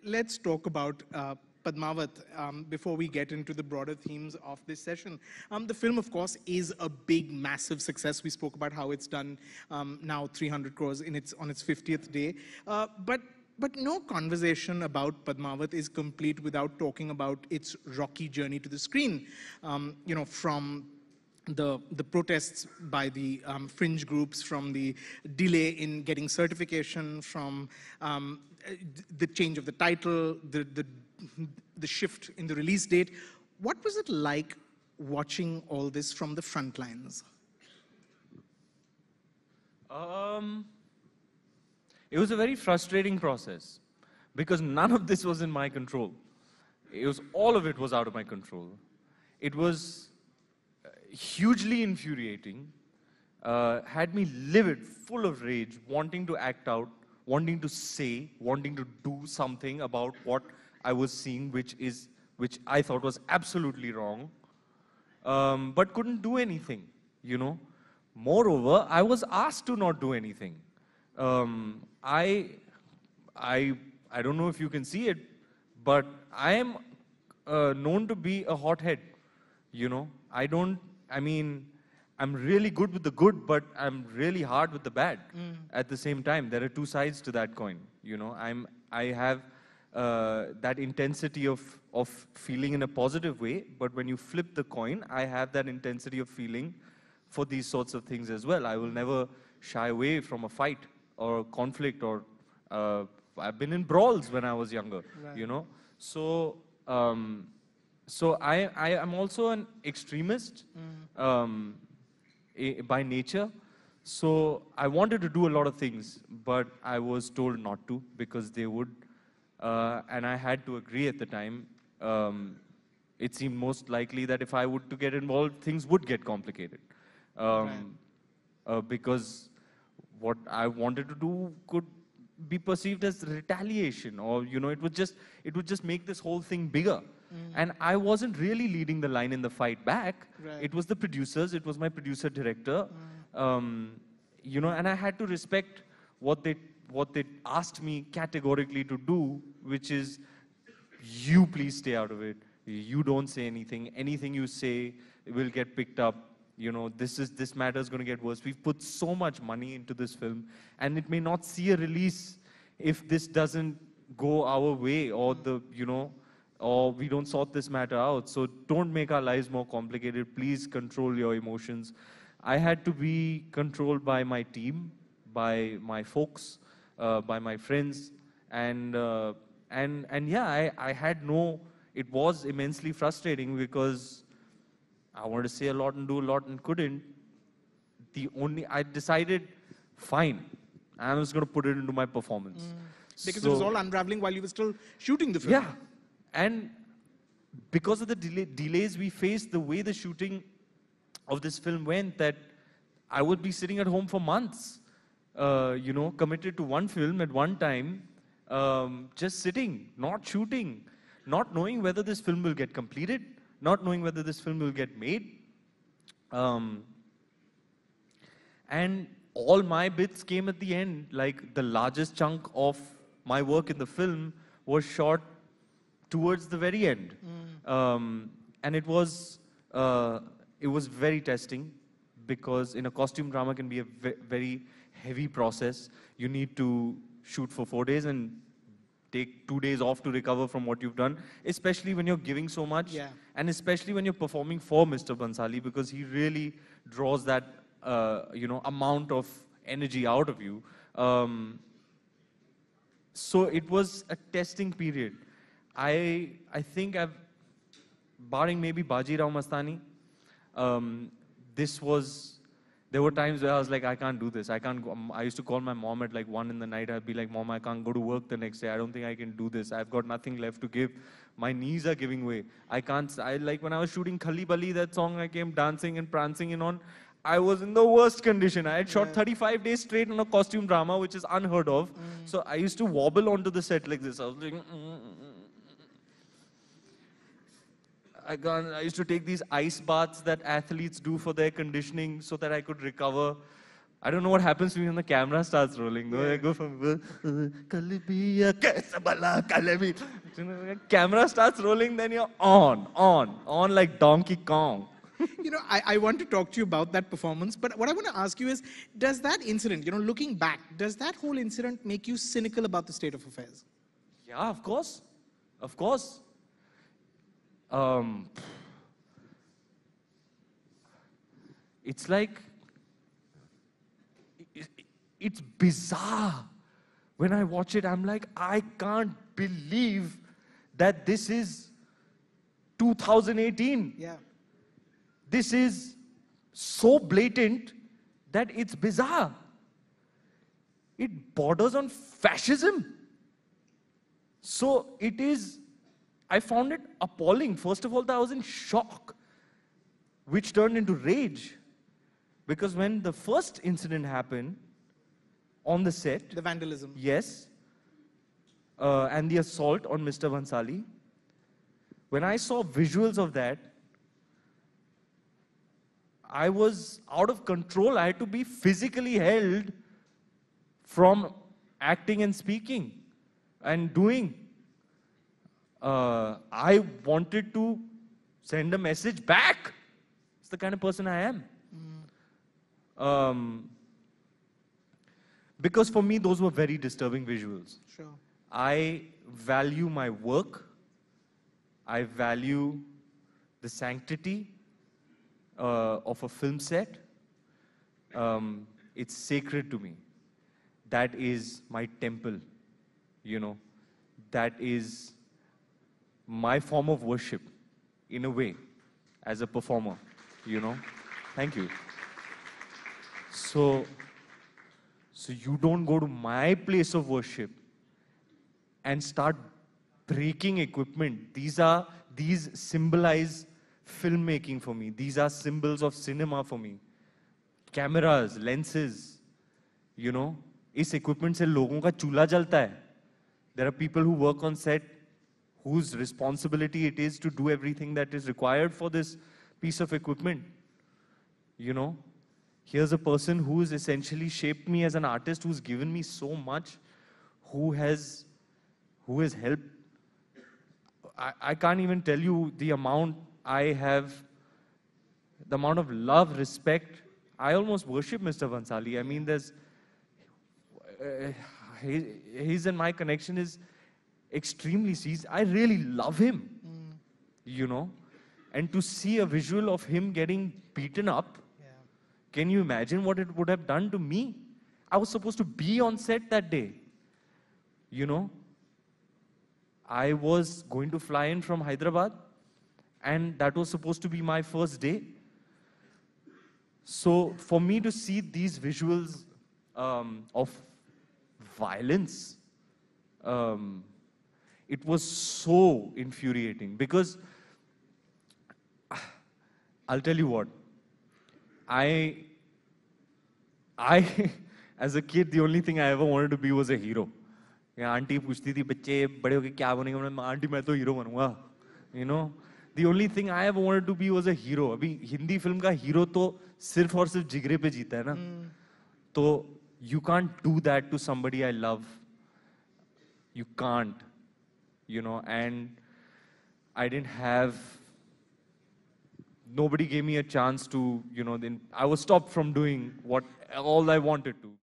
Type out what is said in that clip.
Let's talk about Padmavat before we get into the broader themes of this session. The film, of course, is a big, massive success. We spoke about how it's done now 300 crores on its 50th day. But no conversation about Padmavat is complete without talking about its rocky journey to the screen. From the protests by the fringe groups, from the delay in getting certification, from the change of the title, the shift in the release date. What was it like watching all this from the front lines? It was a very frustrating process because none of this was in my control. All of it was out of my control. It was hugely infuriating, had me livid, full of rage, wanting to act out, wanting to say, wanting to do something about what I was seeing, which I thought was absolutely wrong, but couldn't do anything, Moreover, I was asked to not do anything. I don't know if you can see it, but I am known to be a hothead, I'm really good with the good, but I'm really hard with the bad at the same time. There are two sides to that coin, I have that intensity of feeling in a positive way, but when you flip the coin, I have that intensity of feeling for these sorts of things as well. I will never shy away from a fight or a conflict, or I've been in brawls when I was younger, right. So I am also an extremist by nature. So I wanted to do a lot of things, but I was told not to because they would, and I had to agree at the time. It seemed most likely that if I were to get involved, things would get complicated. Because what I wanted to do could be perceived as retaliation, or it would just make this whole thing bigger. And I wasn't really leading the line in the fight back. Right. It was the producers, it was my producer director, and I had to respect what they asked me categorically to do, which is, you please stay out of it. You don't say anything. Anything you say will get picked up. This matter is going to get worse. We've put so much money into this film, and it may not see a release if this doesn't go our way, or or we don't sort this matter out. So don't make our lives more complicated. Please control your emotions. I had to be controlled by my team, by my folks, by my friends, and yeah, I had it was immensely frustrating because I wanted to say a lot and do a lot and couldn't. I decided, fine, I'm just going to put it into my performance. Because it was all unraveling while you were still shooting the film. Yeah, and because of the delays we faced, the way the shooting of this film went, that I would be sitting at home for months, committed to one film at one time, just sitting, not shooting, not knowing whether this film will get completed, not knowing whether this film will get made. And all my bits came at the end. Like, the largest chunk of my work in the film was shot towards the very end. And it was very testing, because in a costume drama can be a very heavy process. You need to shoot for 4 days and take 2 days off to recover from what you've done, especially when you're giving so much, and especially when you're performing for Mr. Bansali, because he really draws that amount of energy out of you. So it was a testing period. I think barring maybe Baji Rao Mastani, there were times where I was like, I can't do this. I can't go. I used to call my mom at like 1 in the night. I'd be like, Mom, I can't go to work the next day. I don't think I can do this. I've got nothing left to give. My knees are giving way. Like when I was shooting Khali Bali, that song I came dancing and prancing in on, I was in the worst condition. I had shot 35 days straight on a costume drama, which is unheard of. So I used to wobble onto the set like this. I was like, I used to take these ice baths that athletes do for their conditioning so that I could recover. I don't know what happens to me when the camera starts rolling. No, I go from Kalibiya Kaisabala Kalabi. Camera starts rolling, then you're on like Donkey Kong. You know, I want to talk to you about that performance, but what I want to ask you is, does that incident, you know, looking back, does that whole incident make you cynical about the state of affairs? Yeah, of course. Of course. It's like, it's bizarre. When I watch it, I'm like, I can't believe that this is 2018. Yeah. This is so blatant that it's bizarre. It borders on fascism. So it is, I found it appalling. First of all, I was in shock, which turned into rage. Because when the first incident happened on the set, The vandalism. yes, and the assault on Mr. Bhansali, when I saw visuals of that, I was out of control. I had to be physically held from acting and speaking and doing. I wanted to send a message back. It's the kind of person I am. Because for me, those were very disturbing visuals. Sure. I value my work. I value the sanctity of a film set. It's sacred to me. That is my temple, you know. That is my form of worship, in a way, as a performer, you know. Thank you. So you don't go to my place of worship and start breaking equipment. These symbolize filmmaking for me. These are symbols of cinema for me. Cameras, lenses, you know. इस equipment से लोगों का चूल्हा जलता है. There are people who work on set whose responsibility it is to do everything that is required for this piece of equipment. You know, here's a person who's essentially shaped me as an artist, who's given me so much, who has helped. I can't even tell you the amount I have, the amount of love, respect. I almost worship Mr. Bhansali. I mean, there's, his and my connection is extremely, I really love him, you know. And to see a visual of him getting beaten up, can you imagine what it would have done to me? I was supposed to be on set that day, you know. I was going to fly in from Hyderabad, and that was supposed to be my first day. So for me to see these visuals of violence, it was so infuriating, because I'll tell you what, I as a kid, the only thing I ever wanted to be was a hero. Aunty पूछती थी बच्चे बड़े होके क्या बनेंगे, मैं aunty मैं तो हीरो बनूंगा, you know. The only thing I ever wanted to be was a hero. अभी हिंदी फिल्म का हीरो तो सिर्फ और सिर्फ जिगरे पे जीता है ना. तो you can't do that to somebody I love. You can't, you know. And I didn't have, nobody gave me a chance to, you know, then I was stopped from doing what all I wanted to.